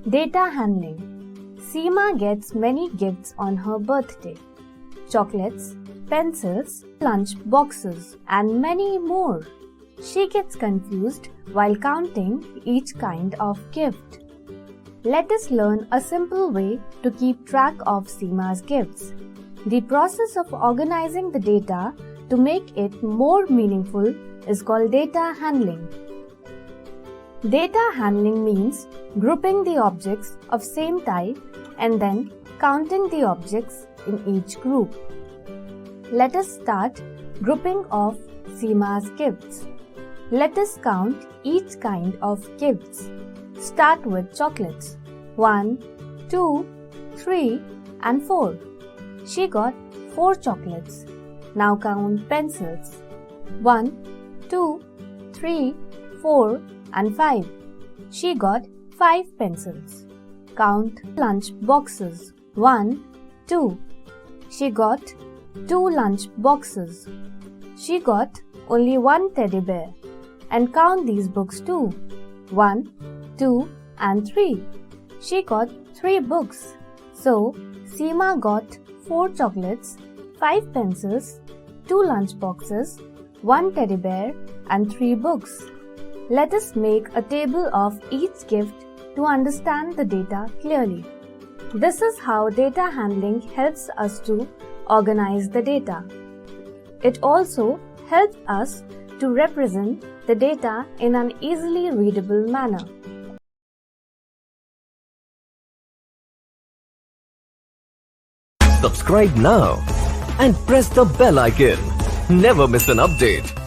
Data handling. Seema gets many gifts on her birthday. Chocolates, pencils, lunch boxes, and many more. She gets confused while counting each kind of gift. Let us learn a simple way to keep track of Seema's gifts. The process of organizing the data to make it more meaningful is called data handling. Data handling means grouping the objects of same type and then counting the objects in each group. Let us start grouping of Seema's gifts. Let us count each kind of gifts. Start with chocolates. 1, 2, 3 and 4. She got 4 chocolates. Now count pencils. 1, 2, 3, 4 and 5. She got 5 pencils. Count lunch boxes. 1, 2. She got 2 lunch boxes. She got only 1 teddy bear. And count these books too. 1, 2 and 3. She got 3 books. So, Seema got 4 chocolates, 5 pencils, 2 lunch boxes, 1 teddy bear and 3 books. Let us make a table of each gift to understand the data clearly. This is how data handling helps us to organize the data. It also helps us to represent the data in an easily readable manner. Subscribe now and press the bell icon. Never miss an update.